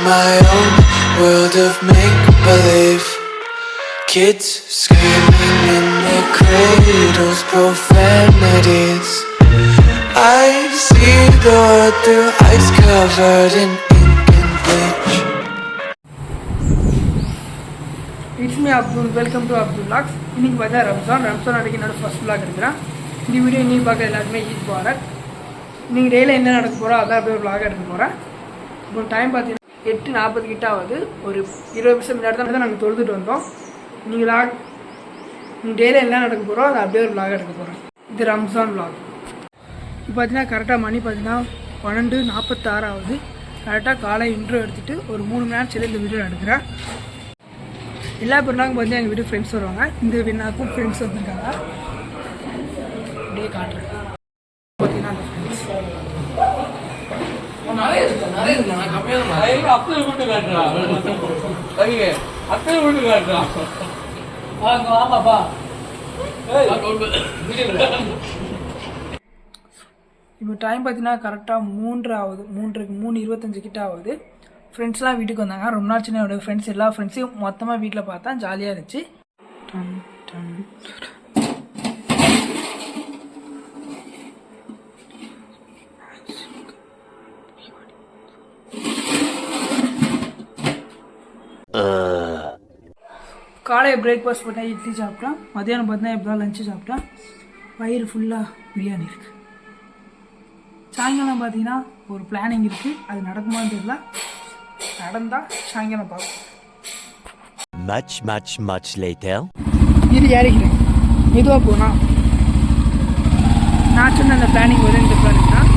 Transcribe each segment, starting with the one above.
my own world of make-believe. Kids screaming in their cradles, profanities. I see the world through ice covered in ink and bleach. It's me Abdul, welcome to Abdul Vlogs. இன்னைக்கு பார்த்தா ரம்ஜான் அன்றைக்கி என்னோட first vlog எடுக்கிறேன். இந்த video நீ பார்க்க எல்லாருமே Eid Mubarak. நீங்கள் டெய்லியில் என்ன நடக்க போகிறோம் அதான் அப்படியே ஒரு vlog எடுக்க போகிறேன். இப்போ டைம் பார்த்தீங்கன்னா 8:40 கிட்ட ஆகுது. ஒரு 20 நிமிஷம் முன்னாடி தான் நாங்கள் தொழுதுட்டு வந்தோம். நீங்கள் டெய்லியில் என்ன நடக்க போகிறோம் அதை அப்படியே ஒரு vlog எடுக்க போகிறேன். இது ரம்ஜான் vlog. இப்போ பார்த்தீங்கன்னா கரெக்டாக மணி பார்த்தீங்கன்னா 12:46 ஆகுது. கரெக்டாக காலை இன்ட்ரோ எடுத்துகிட்டு ஒரு 3 மணி நேரம் சரி இந்த வீடியோ எடுக்கிறேன். எல்லா பெருநாளுக்கும் பார்த்தீங்கன்னா எங்கள் வீட்டுக்கு ஃப்ரெண்ட்ஸ் வருவாங்க. இந்த பெருநாளுக்கும் ஃப்ரெண்ட்ஸ் வந்துருக்காங்க. அப்படியே காட்டுறேன். பார்த்தீங்கன்னா அந்த ஃப்ரெண்ட்ஸ் இப்போ டைம் பார்த்தீங்கன்னா கரெக்டாக 3 ஆகுது. 3:25 கிட்ட ஆகுது. ஃப்ரெண்ட்ஸ்லாம் வீட்டுக்கு வந்தாங்க. ரொம்ப நாள் சின்ன என்னோடய ஃப்ரெண்ட்ஸ் எல்லா ஃப்ரெண்ட்ஸையும் மொத்தமாக வீட்டில் பார்த்தா ஜாலியாக இருந்துச்சு. காலையை பிரேக்ஃபாஸ்ட் பண்ணால் இட்லி சாப்பிட்டேன். மதியானம் பார்த்தீங்கன்னா எப்படிலாம் லஞ்சு சாப்பிட்டேன். வயிறு ஃபுல்லாக பிரியாணி இருக்குது. சாயங்காலம் பார்த்தீங்கன்னா ஒரு பிளானிங் இருக்குது. அது நடக்குமான்னு தெரியல. நடந்தால் சாயங்காலம் பார்ப்போம். இது ஏறிக்கிறேன் மெதுவாக போனால் நான் சொன்ன அந்த பிளானிங் வரும். இந்த பிளானிங் தான்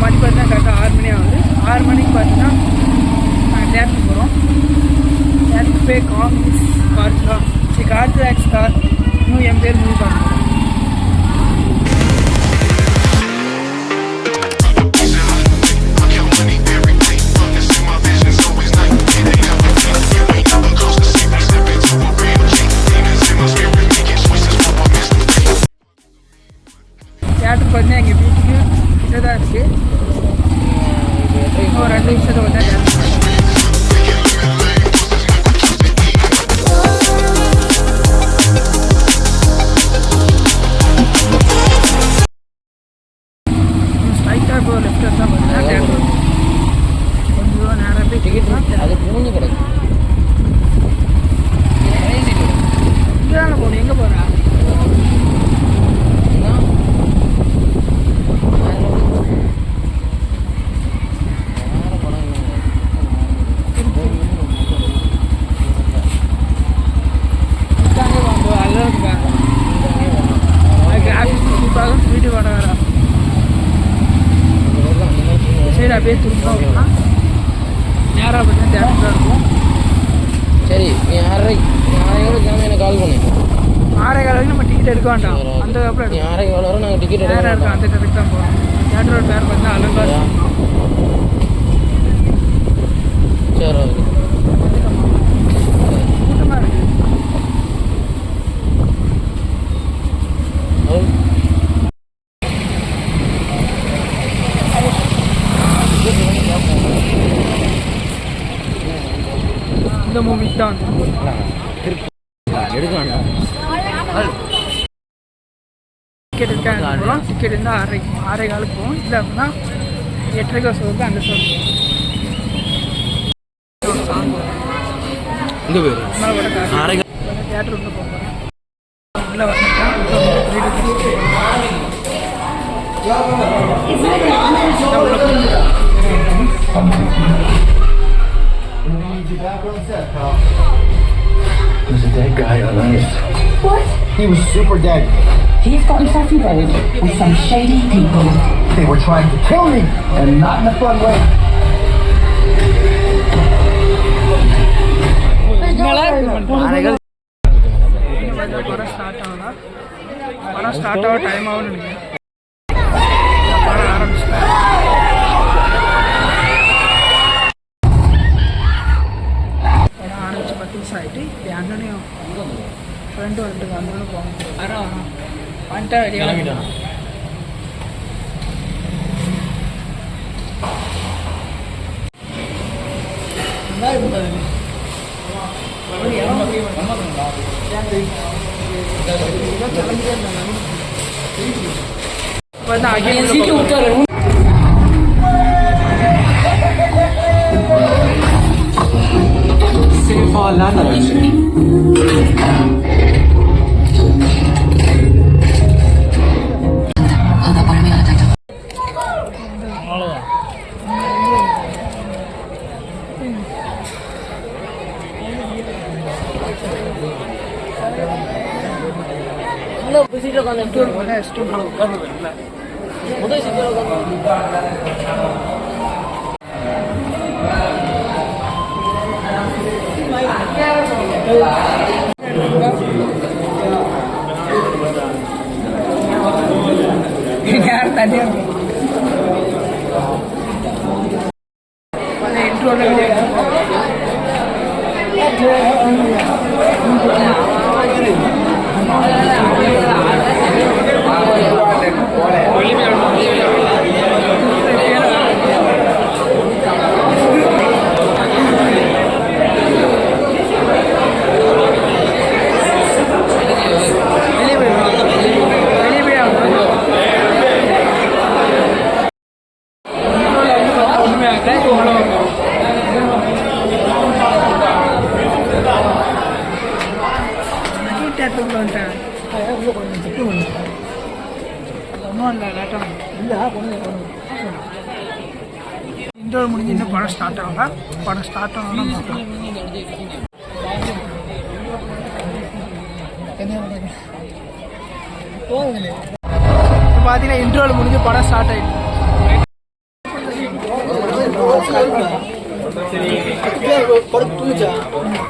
மணி பார்த்தீங்கன்னா கரெக்டாக 6 மணி ஆகுது. 6 மணிக்கு பார்த்தீங்கன்னா நாங்கள் தேட்டருக்கு போகிறோம். தேட்டருக்கு போய் காமிக்ஸ் கார்ஜாக்ஸ் கார் இன்னும் என் பேர் மூவி பார்க்கணும். தேட்டர் பார்த்தீங்கன்னா எங்கள் வீட்டுக்கு கிட்ட தான் இருக்குது. ஒரு 2 நிமிஷத்தை பார்த்தா தேட்டர். ஸ்ட்ரைட்டாக இப்போ லெஃப்ட் தான் பார்த்தீங்கன்னா தேட்டர். கொஞ்சம் நேரம் போய் டிக்கெட் அது மூணு கிடக்கு. இங்கே தானே போகணும். எங்கே போகிறா? வீட்டு வர வர சரி அப்படியே திரும்ப நேராக பார்த்தீங்கன்னா தேட்டர் தான் இருக்கும். சரி நீ 6:30 எனக்கு கால் பண்ணு. 6:15 வரைக்கும் நம்ம டிக்கெட் எடுக்க வேண்டாம். அந்த அப்புறம் 6:15 வரை நாங்கள் டிக்கெட் நேராக இருக்கோம். அந்த டேரக்ட் தான் போகிறோம். தேட்டரோட பேர் பார்த்தீங்கன்னா அலங்கார். சரி கூட்டமாக இருக்குது. இந்த மூவிக்கு தான் எடுக்க வேண்டாம். டிக்கெட் இருக்காங்க. டிக்கெட் இருந்தால் 6:15 போகும். இல்லை அப்படின்னா 8:30 ஷோக்கு அந்த ஷோ இங்கே போயிடும். தேட்டர் உள்ள போகிறேன். உள்ளே வந்துட்டேன். There's a dead guy on Earth. What? He was super dead. He's got himself involved with some shady people. They were trying to kill me, and not in a fun way. படம் start ஆக time ஆகும்னு நினைக்கிறேன். ஆரம்பிச்சு 10 நிமிஷம் ஆகிட்டு இப்படி அண்ணனையும் friend வந்துட்டு அண்ணனும் போகணும். வந்துட்டா வெளியே சேஃபா லேண்ட் ஆச்சு. யார் தனியா இன்டர்வல் முடிஞ்சு இன்னும் படம் ஸ்டார்ட் ஆகல. படம் ஸ்டார்ட் ஆகணும்னா பார்க்கலாம். இப்போ பார்த்தீங்கன்னா இன்டர்வல் முடிஞ்சு படம் ஸ்டார்ட் ஆகிடுச்சு.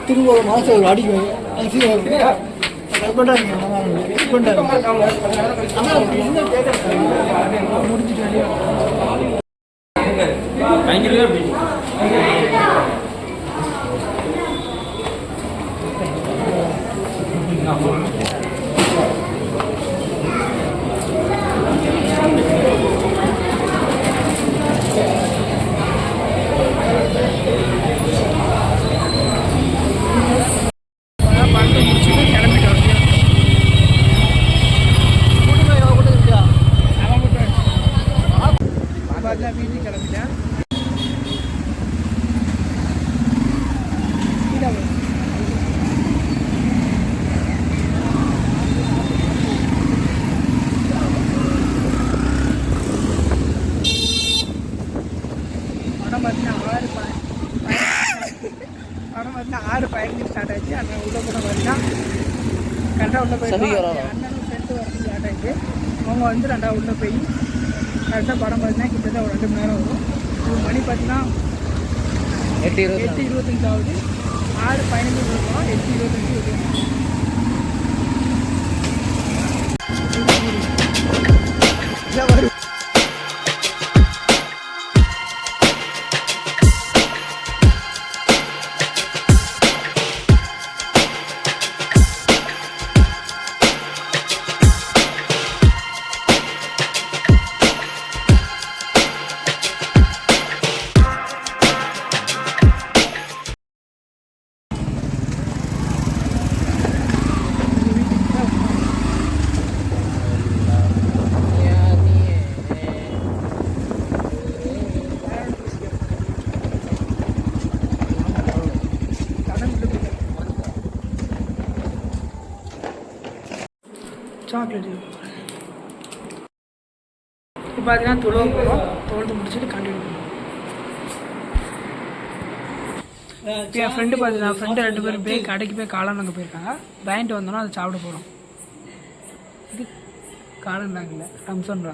திரும்ப ஒரு மாதம் அடிக்கும் வீட்டுக்கு கிளம்பிட்டேன். படம் பார்த்தீங்கன்னா 6:15 ஸ்டார்ட் ஆச்சு. அண்ணன் உள்ள கூட பார்த்தீங்கன்னா கரெக்டாக உள்ள போய் அண்ணனும் ஃப்ரெண்டு வரது ஸ்டார்ட் ஆகிட்டு அவங்க வந்து ரெண்டாவது உள்ள போய் கரெக்டாக படம் பார்த்தீங்கன்னா கிட்டத்தட்ட ஒரு 2 மணி நேரம் வரும். ஒரு மணி பார்த்தீங்கன்னா 8:25 ஆகுது. 6:15 இருக்கோம். 8:25 இருக்கும். சாக்லேட் இப்போ பார்த்தீங்கன்னா தொழுவ போகிறோம். தொழுது முடிச்சுட்டு கண்டினியூ பண்ணுவோம். இப்போ என் ஃப்ரெண்டு பார்த்தீங்கன்னா ஃப்ரெண்டு 2 பேரும் போய் கடைக்கு போய் காளான் அங்கே போயிருக்காங்க. வாங்கிட்டு வந்தோன்னா அதை சாப்பிட போகிறோம். இது காளான் இல்லை ரம்சான்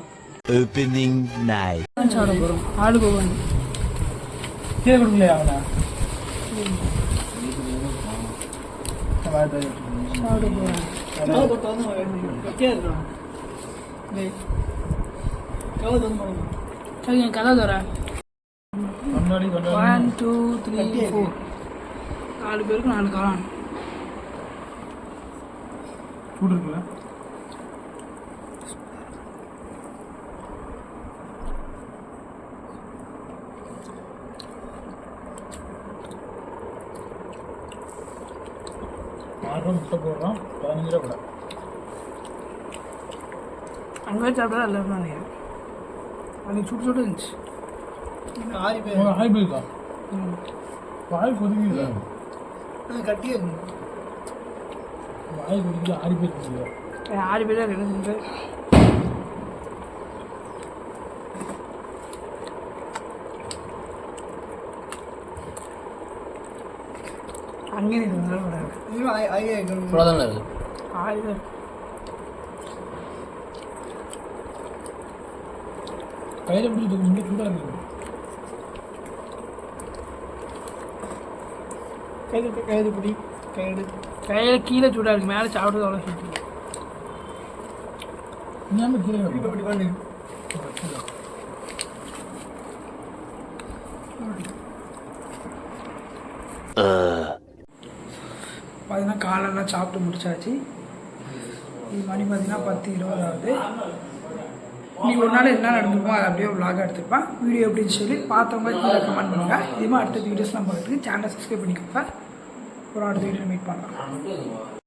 ஓப்பனிங் நைட் சாப்பிட போகிறோம். ஆளுக்கு ஒவ்வொன்று கீழே கொடுக்கலையா அவனா சாப்பிட போகிறோம். கதை தர 1 2 3 4 4 பேருக்கு 4 காளான். சூடு இருக்குல்ல 6 ரூபா முட்டை போடுறோம் 15 ரூபா கூட அங்கே சாப்பிட்டா எல்லாரும் நினைக்கிறேன் அன்றைக்கி சுட்டு சுட்டு இருந்துச்சு ஆறி போயிருக்கா வாய் கொதிக்குது கட்டியே இருக்கும் வாய் கொதிக்குது ஆறி போயிருக்கு 6 பேர் என்ன செஞ்சு அங்கே இருந்தாலும் வராது சூடாக இருக்கு 6 பேர் கையில் பிடிச்சி முட்டை சூடாக இருக்குது கையில் கீழே சூடாக இருக்குது மேலே சாப்பிட்றது அவ்வளோ சுற்றி இன்னும் கீழே கிடக்கு. பார்த்தீங்கன்னா காலெல்லாம் சாப்பிட்டு முடிச்சாச்சு இது மணி பார்த்தீங்கன்னா 10:20 ஆகுது இன்னைக்கு ஒரு நாள் என்ன நடந்துருமோ அதை அப்படியே vlog எடுத்துருப்பேன் வீடியோ எப்படின்னு சொல்லி பார்த்தவங்க கீழே கமெண்ட் பண்ணுங்கள் இதுமாதிரி அடுத்த வீடியோஸ்லாம் பார்க்குறதுக்கு சேனலை சப்ஸ்கிரைப் பண்ணிக்கோங்க ஒரு அடுத்த வீடியோ மீட் பண்ணலாம்